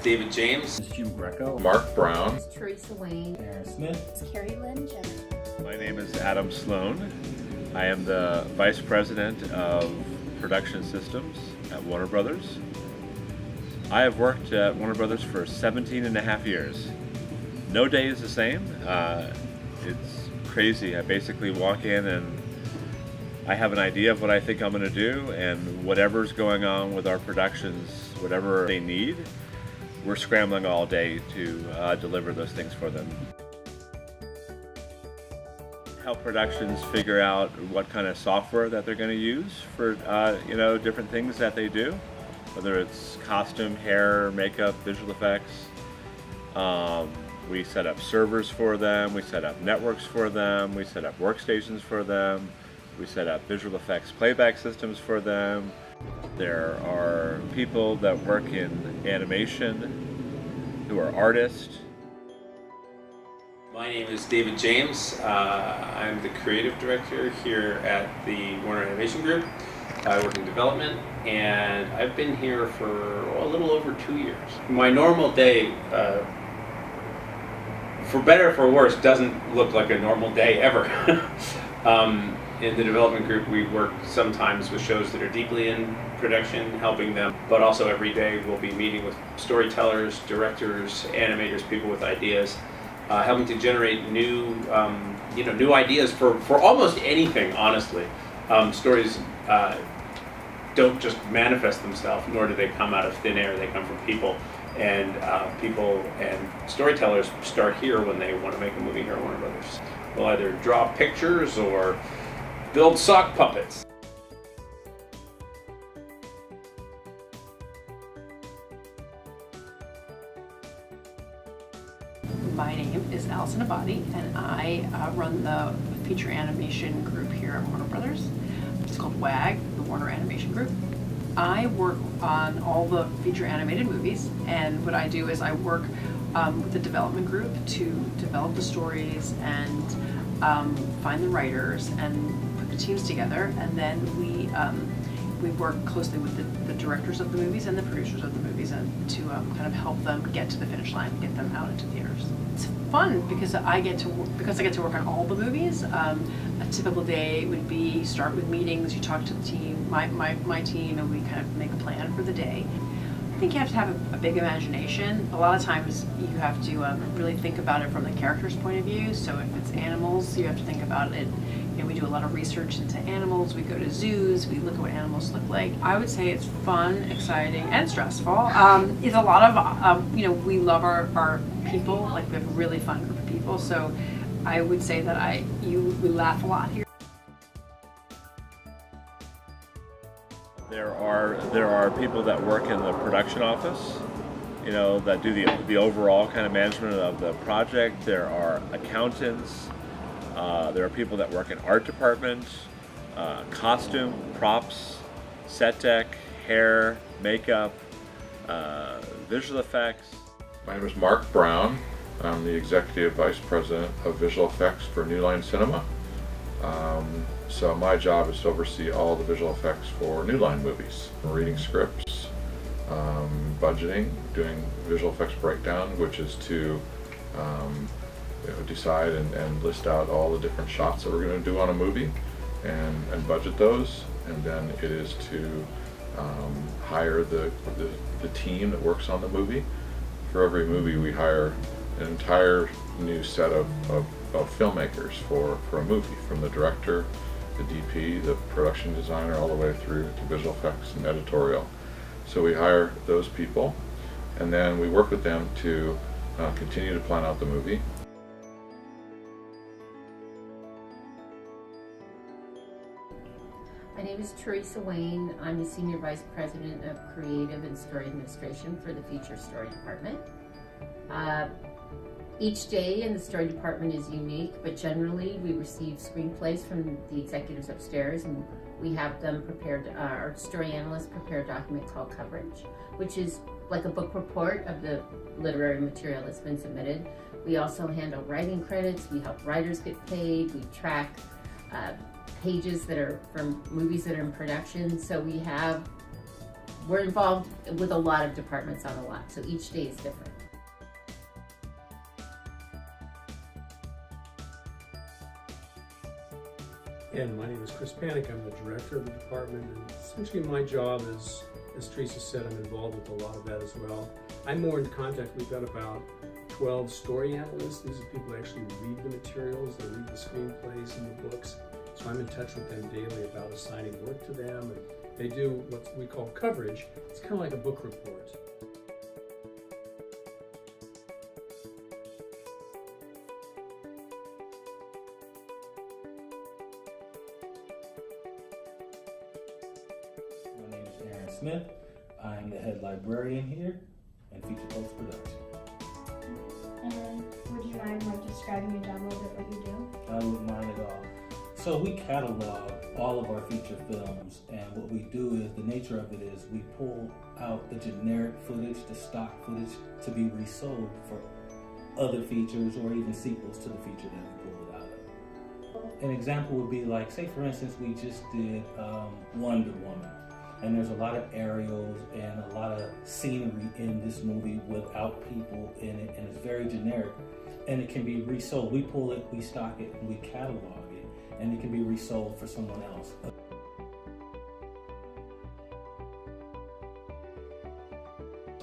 David James. It's Jim Greco. Mark Brown. It's Teresa Wayne. Aaron Smith. It's Carrie Lynn Jenner. My name is Adam Sloan. I am the Vice President of Production Systems at Warner Brothers. I have worked at Warner Brothers for 17 and a half years. No day is the same. It's crazy. I basically walk in and I have an idea of what I think I'm going to do, and whatever's going on with our productions, whatever they need, we're scrambling all day to deliver those things for them. Help productions figure out what kind of software that they're going to use for different things that they do, whether it's costume, hair, makeup, visual effects. We set up servers for them, we set up networks for them, we set up workstations for them, we set up visual effects playback systems for them. There are people that work in animation who are artists. My name is David James. I'm the creative director here at the Warner Animation Group. I work in development, and I've been here for a little over 2 years. My normal day, for better or for worse, doesn't look like a normal day ever. In the development group, we work sometimes with shows that are deeply in production, helping them, but also every day we'll be meeting with storytellers, directors, animators, people with ideas, helping to generate new ideas for almost anything, honestly. Stories don't just manifest themselves, nor do they come out of thin air. They come from people, and people and storytellers start here when they want to make a movie here at Warner Brothers. We'll either draw pictures or build sock puppets. My name is Allison Abadi, and I run the feature animation group here at Warner Brothers. It's called WAG, the Warner Animation Group. I work on all the feature animated movies, and what I do is I work with the development group to develop the stories and find the writers and put the teams together, and then we work closely with the directors of the movies and the producers of the movies, and to kind of help them get to the finish line and get them out into theaters. It's fun because I get to work on all the movies. A typical day would be start with meetings. You talk to the team, my team, and we kind of make a plan for the day. I think you have to have a big imagination. A lot of times you have to really think about it from the character's point of view. So if it's animals, you have to think about it. We do a lot of research into animals. We go to zoos. We look at what animals look like. I would say it's fun, exciting, and stressful. It's a lot of we love our people. Like, we have a really fun group of people. So I would say that we laugh a lot here. There are people that work in the production office, that do the overall kind of management of the project. There are accountants. There are people that work in art department, costume, props, set deck, hair, makeup, visual effects. My name is Mark Brown. I'm the Executive Vice President of Visual Effects for New Line Cinema. So my job is to oversee all the visual effects for New Line movies, reading scripts, budgeting, doing visual effects breakdown, which is to decide and list out all the different shots that we're going to do on a movie and budget those, and then it is to hire the team that works on the movie. For every movie we hire an entire new set of filmmakers for a movie, from the director, the DP, the production designer, all the way through to visual effects and editorial. So we hire those people, and then we work with them to continue to plan out the movie. My name is Teresa Wayne. I'm the Senior Vice President of Creative and Story Administration for the Feature Story Department. Each day in the story department is unique, but generally we receive screenplays from the executives upstairs, and we have them prepared, our story analysts prepare a document called coverage, which is like a book report of the literary material that's been submitted. We also handle writing credits, we help writers get paid, we track pages that are from movies that are in production. So we have we're involved with a lot of departments on a lot, so each day is different. And my name is Chris Panic. I'm the director of the department, and essentially my job is, as Teresa said, I'm involved with a lot of that as well. I'm more in contact. We've got about 12 story analysts. These are people who actually read the materials, they read the screenplays and the books. So I'm in touch with them daily about assigning work to them, and they do what we call coverage. It's kind of like a book report. My name is Aaron Smith. I'm the head librarian here and feature post-production. And would you mind describing your job a little bit, what you do? I wouldn't mind at all. So we catalog all of our feature films, and what we do is, the nature of it is, we pull out the generic footage, the stock footage, to be resold for other features or even sequels to the feature that we pulled it out of. An example would be like, say for instance, we just did Wonder Woman. And there's a lot of aerials and a lot of scenery in this movie without people in it, and it's very generic. And it can be resold. We pull it, we stock it, and we catalog it, and it can be resold for someone else.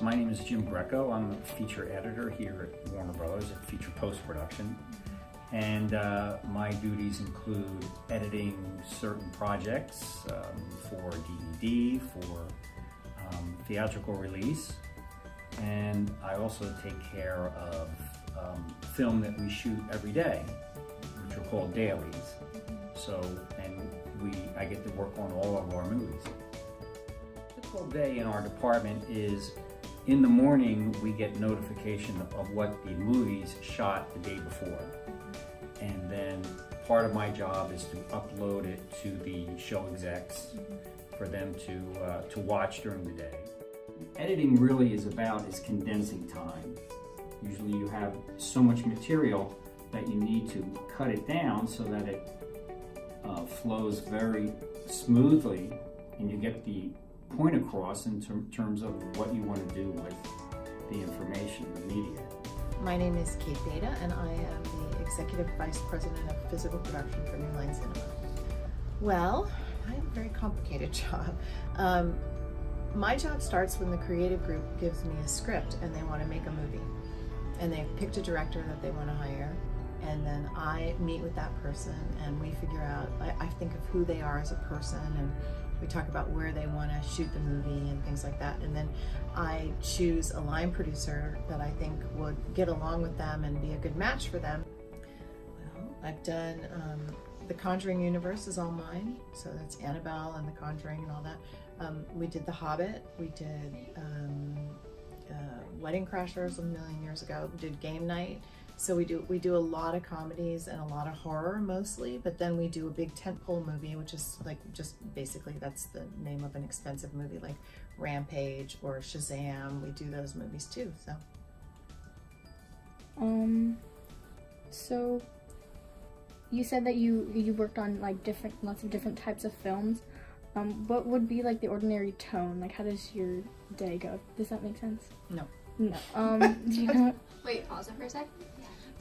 My name is Jim Greco. I'm a feature editor here at Warner Brothers at Feature Post-Production. And my duties include editing certain projects for DVD, for theatrical release. And I also take care of film that we shoot every day, which are called dailies. So, and I get to work on all of our movies. A typical day in our department is, in the morning, we get notification of what the movies shot the day before. And then part of my job is to upload it to the show execs for them to watch during the day. Editing really is condensing time. Usually you have so much material that you need to cut it down so that it flows very smoothly, and you get the point across in terms of what you want to do with the information, the media. My name is Kate Beta, and I am the Executive Vice President of Physical Production for New Line Cinema. Well, I have a very complicated job. My job starts when the creative group gives me a script and they want to make a movie. And they've picked a director that they want to hire, and then I meet with that person and we figure out, I think of who they are as a person, and we talk about where they want to shoot the movie and things like that. And then I choose a line producer that I think would get along with them and be a good match for them. Well, I've done, the Conjuring universe is all mine. So that's Annabelle and the Conjuring and all that. We did The Hobbit. We did Wedding Crashers a million years ago. We did Game Night. So we do a lot of comedies and a lot of horror mostly, but then we do a big tentpole movie, which is like just basically that's the name of an expensive movie like Rampage or Shazam. We do those movies too. So you said that you worked on like lots of different types of films. What would be like the ordinary tone? Like how does your day go? Does that make sense? No. No. Do you know? Wait, pause it for a sec.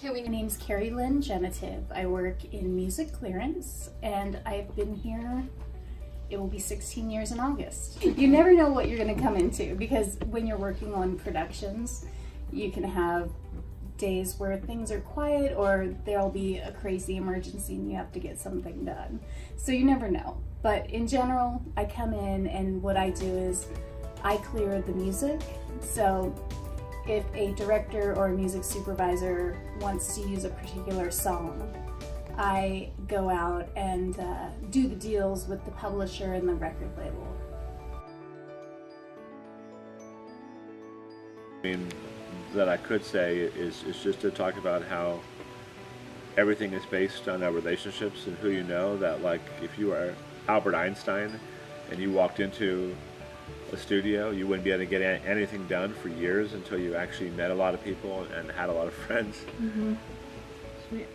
Okay, my name's Carrie Lynn Genitive. I work in music clearance, and I've been here, it will be 16 years in August. You never know what you're gonna come into, because when you're working on productions, you can have days where things are quiet, or there'll be a crazy emergency and you have to get something done. So you never know. But in general, I come in and what I do is I clear the music. So if a director or a music supervisor wants to use a particular song, I go out and do the deals with the publisher and the record label. I mean, that I could say is just to talk about how everything is based on our relationships and who you know. That like if you are Albert Einstein and you walked into a studio, you wouldn't be able to get anything done for years until you actually met a lot of people and had a lot of friends. Sweet.